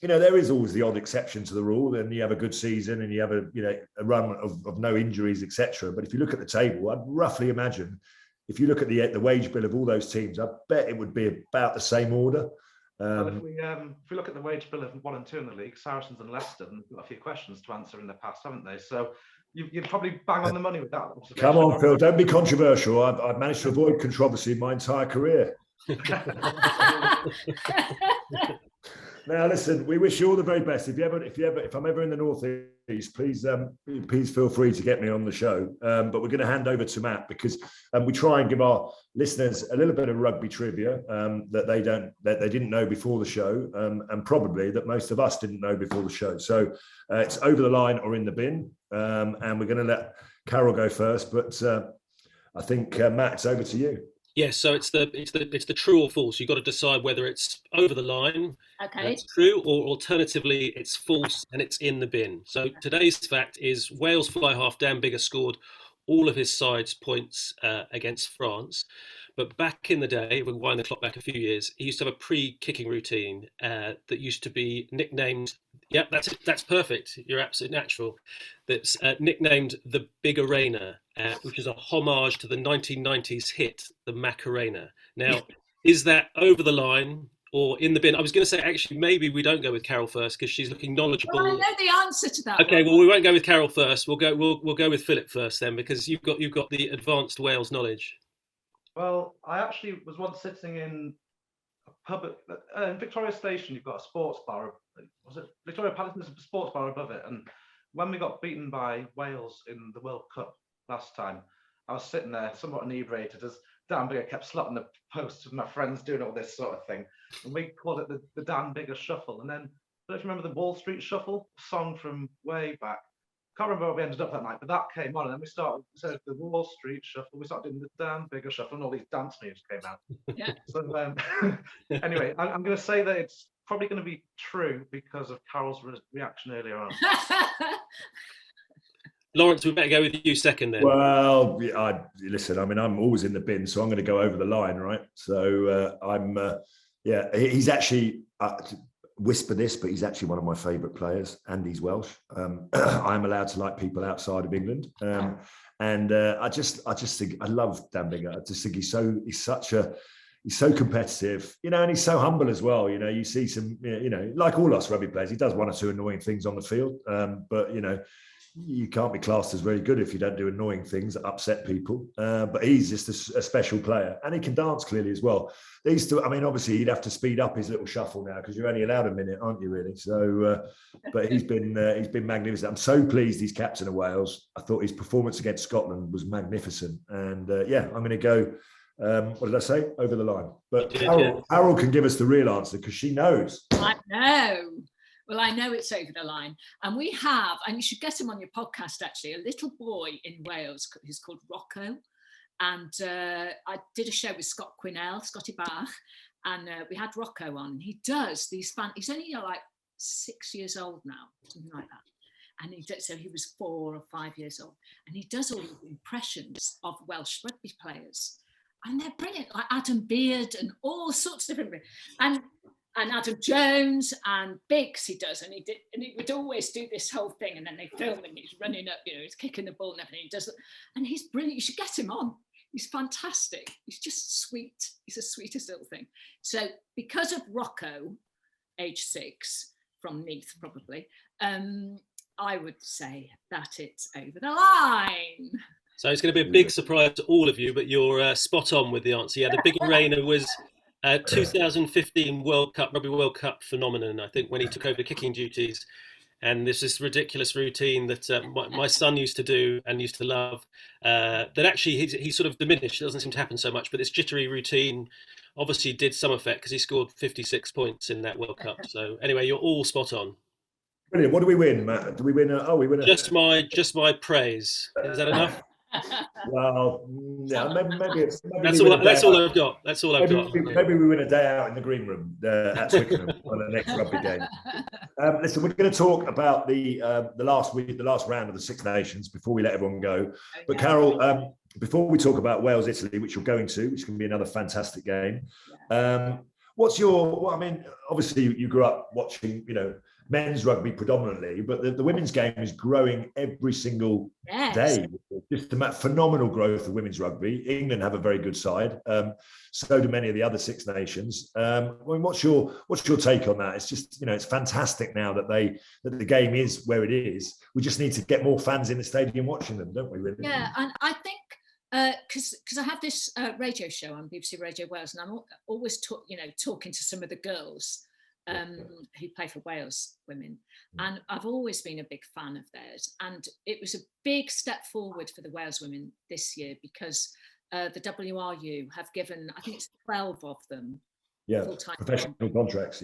B: there is always the odd exception to the rule, and you have a good season and you have a run of no injuries, etc. But if you look at the table, I'd roughly imagine, if you look at the wage bill of all those teams, I bet it would be about the same order.
E: Well, if we look at the wage bill of 1 and 2 in the league, Saracens and Leicester, and we've got a few questions to answer in the past, haven't they? So you'd probably bang on the money with that.
B: Come on, Phil, don't be controversial. I've managed to avoid controversy my entire career. Now, listen, we wish you all the very best. If I'm ever in the northeast, please feel free to get me on the show. But we're going to hand over to Matt, because we try and give our listeners a little bit of rugby trivia that they didn't know before the show, and probably that most of us didn't know before the show. So it's over the line or in the bin, and we're going to let Carol go first. But I think Matt, it's over to you.
D: Yes, so it's the true or false. You've got to decide whether it's over the line,
C: okay,
D: it's true, or alternatively it's false and it's in the bin. So today's fact is Wales fly half Dan Biggar scored all of his side's points against France. But back in the day, we wind the clock back a few years, he used to have a pre-kicking routine that used to be nicknamed, yeah, that's perfect, you're absolutely natural, that's nicknamed the Big Arena, which is a homage to the 1990s hit, the Macarena. Now, is that over the line or in the bin? I was going to say, actually, maybe we don't go with Carol first because she's looking knowledgeable.
C: Well, I know the answer to that.
D: Okay,
C: one.
D: well, we won't go with Carol first. We'll go with Philip first then, because you've got the advanced Wales knowledge.
E: Well, I actually was once sitting in a pub in Victoria Station. You've got a sports bar. Was it Victoria Palace? There's a sports bar above it. And when we got beaten by Wales in the World Cup last time, I was sitting there somewhat inebriated as Dan Biggar kept slotting the posts with my friends doing all this sort of thing. And we called it the Dan Biggar Shuffle. And then, I don't know if you remember the Wall Street Shuffle song from way back. Can't remember where we ended up that night, but that came on, and then we started the Wall Street Shuffle. We started doing the Dan Biggar Shuffle, and all these dance moves came out.
C: Yeah.
E: So anyway, I'm going to say that it's probably going to be true because of Carol's reaction earlier on.
D: Lawrence, we better go with you second then.
B: Well, listen, I mean, I'm always in the bin, so I'm going to go over the line, right? So he's actually. Whisper this, but he's actually one of my favourite players, and he's Welsh. I'm allowed to like people outside of England, and I just think I love Dan Biggar. I just think he's so competitive, and he's so humble as well. You see some, like all us rugby players, he does 1 or 2 annoying things on the field, but you can't be classed as very good if you don't do annoying things that upset people. But he's just a special player, and he can dance clearly as well. Obviously he'd have to speed up his little shuffle now because you're only allowed a minute, aren't you? Really? So, but he's been magnificent. I'm so pleased he's captain of Wales. I thought his performance against Scotland was magnificent, and I'm going to go. What did I say? Over the line. But Carol can give us the real answer because she knows.
C: I know. Well, I know it's over the line. And we have, and you should get him on your podcast, actually, a little boy in Wales who's called Rocco. And I did a show with Scotty Bach, and we had Rocco on. He does these he's only like 6 years old now, something like that. And he was 4 or 5 years old. And he does all the impressions of Welsh rugby players. And they're brilliant, like Adam Beard and all sorts of different. And Adam Jones and Biggs he does, and he would always do this whole thing, and then they film him, he's running up, he's kicking the ball and everything, he does it, and he's brilliant. You should get him on. He's fantastic. He's just sweet. He's the sweetest little thing. So because of Rocco, age 6, from Neath probably, I would say that it's over the line.
D: So it's going to be a big surprise to all of you, but you're spot on with the answer. Yeah, the Big Arena was 2015 Rugby World Cup phenomenon, I think, when he took over kicking duties. And there's this ridiculous routine that my son used to do and used to love, that actually he's sort of diminished. It doesn't seem to happen so much, but this jittery routine obviously did some effect because he scored 56 points in that World Cup. So anyway, you're all spot on.
B: Brilliant. What do we win, Matt? Do we win? We win.
D: Just my praise. Is that enough?
B: Well, yeah, maybe
D: that's all I've got. That's all I've got.
B: Maybe we win a day out in the green room at Twickenham on the next rugby game. Listen, we're going to talk about the last round of the Six Nations before we let everyone go. But Carol, before we talk about Wales, Italy, which you're going to, which can be another fantastic game. What's your? I mean, obviously you grew up watching, men's rugby predominantly, but the women's game is growing every single day. Just a phenomenal growth of women's rugby. England have a very good side. So do many of the other Six Nations. I mean, what's your take on that? It's just, it's fantastic now that the game is where it is. We just need to get more fans in the stadium watching them, don't we? Really?
C: Yeah, and I think because I have this radio show on BBC Radio Wales, and I'm always talking to some of the girls who play for Wales women, and I've always been a big fan of theirs, and it was a big step forward for the Wales women this year because the WRU have given, I think it's 12 of them full-time
B: professional contracts,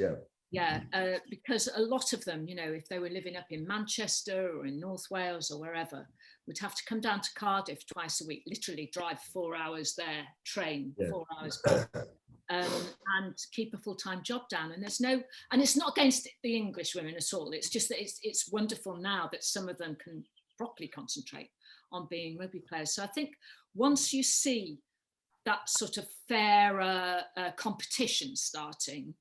C: because a lot of them, if they were living up in Manchester or in North Wales or wherever, would have to come down to Cardiff twice a week, literally drive 4 hours there, train 4 hours back, and keep a full-time job down. And it's not against the English women at all. It's just that it's wonderful now that some of them can properly concentrate on being rugby players. So I think once you see that sort of fairer competition starting,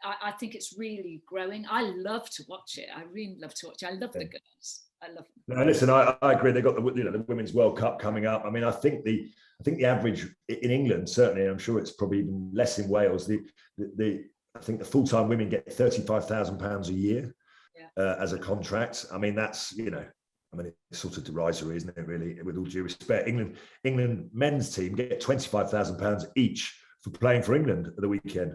C: I think it's really growing. I love to watch it. I really love to watch it. I love the girls. I love them.
B: No, listen, I agree. They've got the Women's World Cup coming up. I mean, I think the average in England, certainly, I'm sure it's probably even less in Wales. I think the full-time women get £35,000 a year as a contract. I mean, that's it's sort of derisory, isn't it? Really, with all due respect, England men's team get £25,000 each for playing for England at the weekend.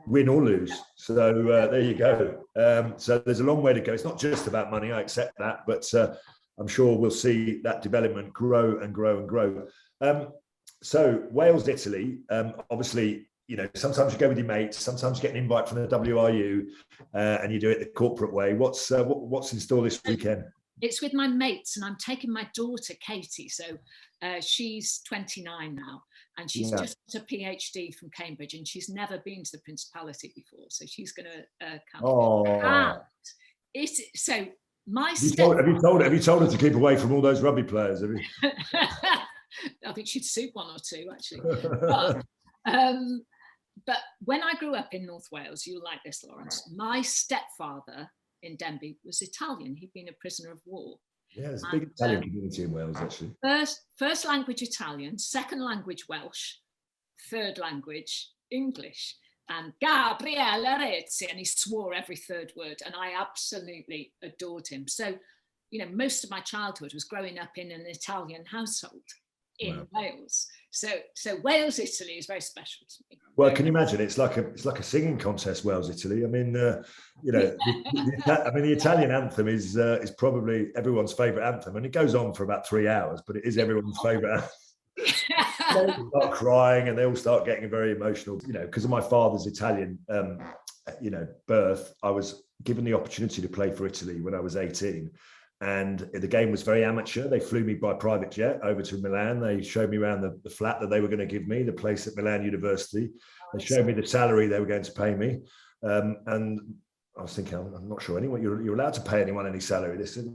B: Win or lose. So there you go. So there's a long way to go. It's not just about money, I accept that, but I'm sure we'll see that development grow and grow and grow. So Wales, Italy, obviously, sometimes you go with your mates, sometimes you get an invite from the WRU and you do it the corporate way. What's in store this weekend?
C: It's with my mates, and I'm taking my daughter, Katie. So she's 29 now, and she's just got a PhD from Cambridge, and she's never been to the Principality before. So she's going to come.
B: Oh.
C: So my
B: have you told her to keep away from all those rugby players? Have you?
C: I think she'd suit one or two, actually. But when I grew up in North Wales, you'll like this, Lawrence, my stepfather in Denbigh was Italian. He'd been a prisoner of war.
B: Yeah, there's a big Italian community in Wales, actually.
C: First language Italian, second language Welsh, third language English. And Gabriele Arezzi, and he swore every third word, and I absolutely adored him. So, most of my childhood was growing up in an Italian household in Wales. So Wales, Italy is very special to me.
B: Well, can you imagine? It's like a singing contest, Wales, Italy. I mean, the Italian anthem is probably everyone's favourite anthem, and it goes on for about 3 hours, but it is everyone's favourite anthem. They all start crying and they all start getting very emotional. Because of my father's Italian, birth, I was given the opportunity to play for Italy when I was 18. And the game was very amateur. They flew me by private jet over to Milan. They showed me around the flat that they were going to give me, the place at Milan University. They showed me the salary they were going to pay me. And I was thinking, I'm not sure anyone, you're allowed to pay anyone any salary. They said,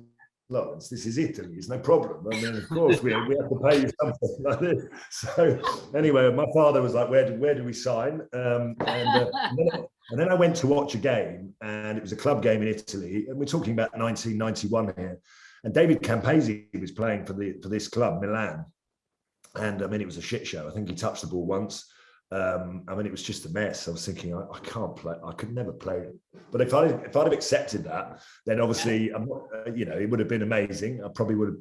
B: Lawrence, this is Italy, it's no problem. I mean, of course, we have to pay you something like this. So anyway, my father was like, where do we sign? And then I went to watch a game, and it was a club game in Italy, and we're talking about 1991 here. And David Campese was playing for this club, Milan. And I mean, it was a shit show. I think he touched the ball once. I mean, it was just a mess. I was thinking, I can't play. I could never play. But if I'd have accepted that, then obviously, I'm not, it would have been amazing. I probably would have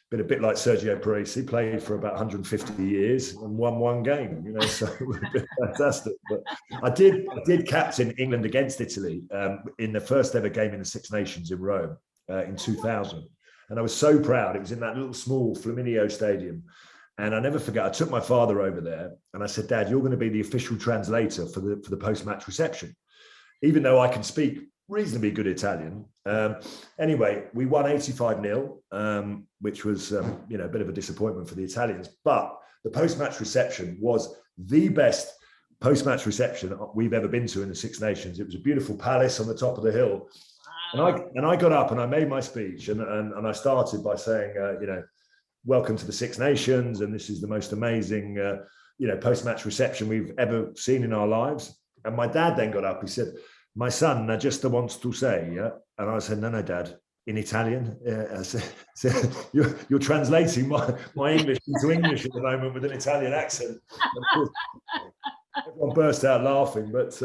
B: been a bit like Sergio Parisi, played for about 150 years and won one game, so it would have been fantastic. But I did captain England against Italy in the first ever game in the Six Nations in Rome in 2000. And I was so proud. It was in that little small Flaminio Stadium. And I never forget, I took my father over there and I said, Dad, you're going to be the official translator for the post-match reception, even though I can speak reasonably good Italian. Anyway, we won 85-0, which was a bit of a disappointment for the Italians. But the post-match reception was the best post-match reception we've ever been to in the Six Nations. It was a beautiful palace on the top of the hill. And I got up and I made my speech and I started by saying, welcome to the Six Nations, and this is the most amazing, post-match reception we've ever seen in our lives. And my dad then got up. He said, "My son just wants to say," yeah. And I said, "No, Dad, in Italian." I said, you're translating my English into English at the moment with an Italian accent. And of course, everyone burst out laughing, but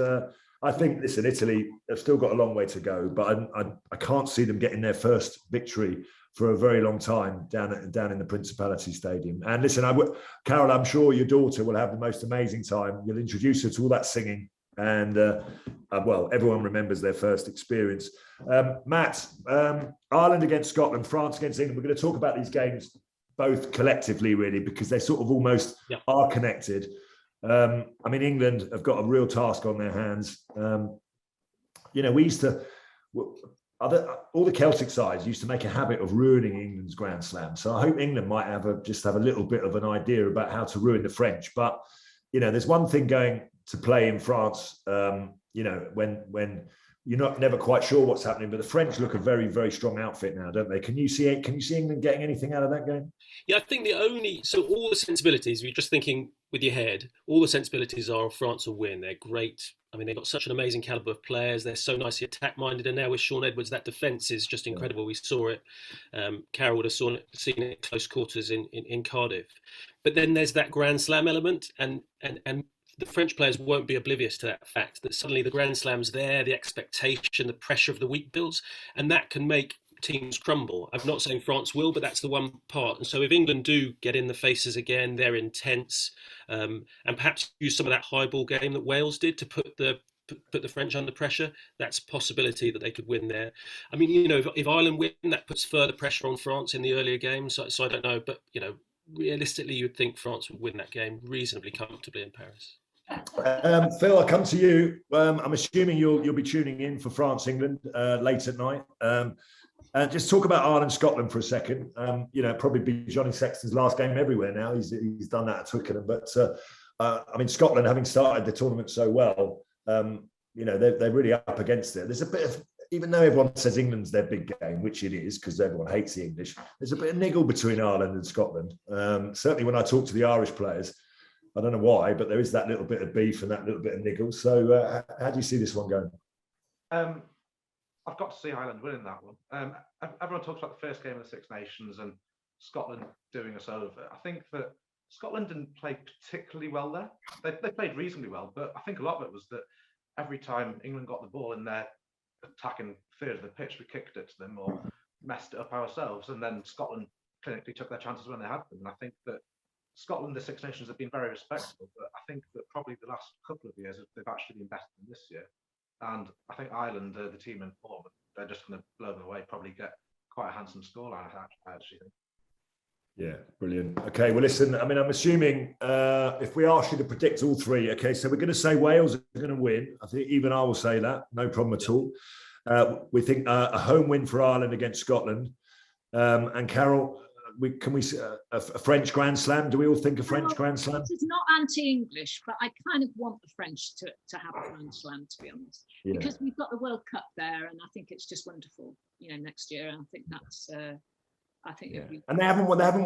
B: I think, listen, Italy have still got a long way to go, but I can't see them getting their first victory for a very long time down in the Principality Stadium. And listen, Carol, I'm sure your daughter will have the most amazing time. You'll introduce her to all that singing, and everyone remembers their first experience. Matt, Ireland against Scotland, France against England. We're going to talk about these games both collectively, really, because they sort of almost are connected. England have got a real task on their hands. We used to, all the Celtic sides used to make a habit of ruining England's Grand Slam. So I hope England might have a little bit of an idea about how to ruin the French. But, there's one thing going to play in France, when you're never quite sure what's happening, but the French look a very, very strong outfit now, don't they? Can you see England getting anything out of that game?
D: Yeah, I think all the sensibilities, you're just thinking with your head, all the sensibilities are France will win. They're great. They've got such an amazing calibre of players. They're so nicely attack-minded. And now with Sean Edwards, that defence is just incredible. We saw it. Carol would have seen it at close quarters in Cardiff. But then there's that Grand Slam element, and the French players won't be oblivious to that fact that suddenly the Grand Slam's there, the expectation, the pressure of the week builds, and that can make teams crumble. I'm not saying France will, but that's the one part. And so if England do get in the faces again, they're intense, and perhaps use some of that high ball game that Wales did to put the French under pressure, that's a possibility that they could win there. If Ireland win, that puts further pressure on France in the earlier games. So I don't know, but realistically, you'd think France would win that game reasonably comfortably in Paris.
B: Phil, I'll come to you. I'm assuming you'll be tuning in for France England late at night. Just talk about Ireland Scotland for a second. Probably be Johnny Sexton's last game everywhere now. He's done that at Twickenham, but Scotland, having started the tournament so well, they're really up against it. There's a bit of, even though everyone says England's their big game, which it is because everyone hates the English, there's a bit of niggle between Ireland and Scotland. Certainly when I talk to the Irish players, I don't know why, but there is that little bit of beef and that little bit of niggle. So how do you see this one going?
E: I've got to see Ireland winning that one. Everyone talks about the first game of the Six Nations and Scotland doing us over. I think that Scotland didn't play particularly well there. They played reasonably well, but I think a lot of it was that every time England got the ball in their attacking third of the pitch, we kicked it to them or messed it up ourselves, and then Scotland clinically took their chances when they had them. And I think that Scotland, the Six Nations, have been very respectable, but I think that probably the last couple of years they've actually been better than this year. And I think Ireland, the team in form, they're just going to blow them away, probably get quite a handsome scoreline, I actually think.
B: Yeah, brilliant. Okay, well, listen, I'm assuming if we ask you to predict all three, okay, so we're going to say Wales are going to win. I think even I will say that, no problem at all. We think a home win for Ireland against Scotland. And Carol, can we see a French Grand Slam? Do we all think a French Grand Slam?
C: This is not anti-English, but I kind of want the French to have a Grand Slam, to be honest, because we've got the World Cup there, and I think it's just wonderful. Next year, I think that's. I think. Yeah.
B: And they haven't won They haven't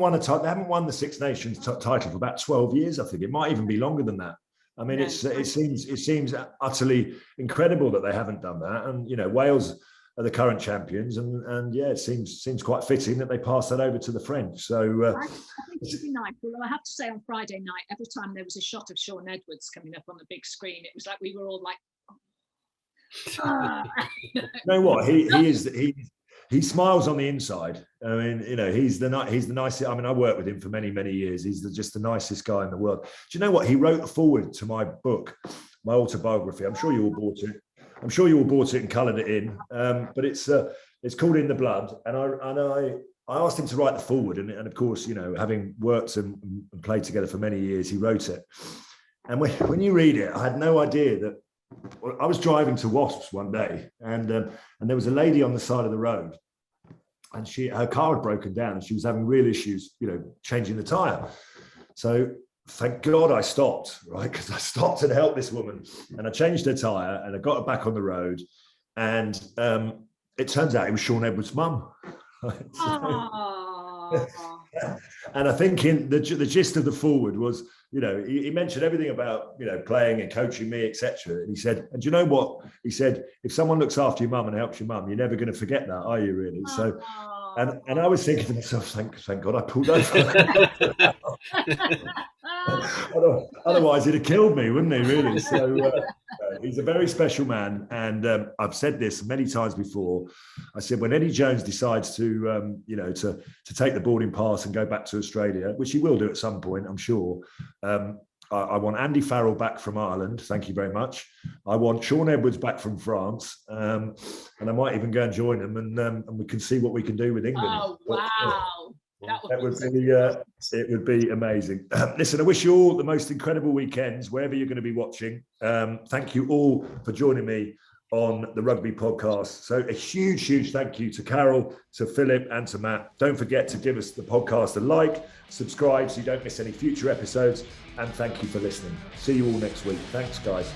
B: won the Six Nations title for about 12 years. I think it might even be longer than that. It seems utterly incredible that they haven't done that. And Wales are the current champions, and it seems quite fitting that they pass that over to the French. So
C: I think it would be nice. Although I have to say, on Friday night, every time there was a shot of Sean Edwards coming up on the big screen, it was like we were all like,
B: you know what? he smiles on the inside. I mean, you know, he's the nicest. I mean, I worked with him for many, many years. He's just the nicest guy in the world. Do you know what? He wrote a foreword to my book, my autobiography. I'm sure you all bought it. I'm sure you all bought it and coloured it in. But it's called In the Blood. And I asked him to write the foreword. And of course, you know, having worked and played together for many years, he wrote it. And when you read it, I had no idea that. I was driving to Wasps one day, and there was a lady on the side of the road, and her car had broken down, and she was having real issues, you know, changing the tyre. So thank God I stopped, right? Because I stopped and helped this woman, and I changed her tyre, and I got her back on the road, and it turns out it was Sean Edwards' mum. And I think in the gist of the foreword was, you know, he mentioned everything about, you know, playing and coaching me, etc. And he said, and do you know what? He said, if someone looks after your mum and helps your mum, you're never going to forget that, are you really? So, and I was thinking to myself, thank God I pulled over. Otherwise, he'd have killed me, wouldn't he? Really? So he's a very special man, and I've said this many times before. I said when Eddie Jones decides to, you know, to take the boarding pass and go back to Australia, which he will do at some point, I'm sure. I want Andy Farrell back from Ireland. Thank you very much. I want Sean Edwards back from France, and I might even go and join them, and we can see what we can do with England.
C: Oh wow!
B: It would be amazing. Listen, I wish you all the most incredible weekends wherever you're going to be watching. Thank you all for joining me on the Rugby podcast. So a huge thank you to Carol, to Philip, and to Matt. Don't forget to give us the podcast a like, subscribe so you don't miss any future episodes, and thank you for listening. See you all next week. Thanks, guys.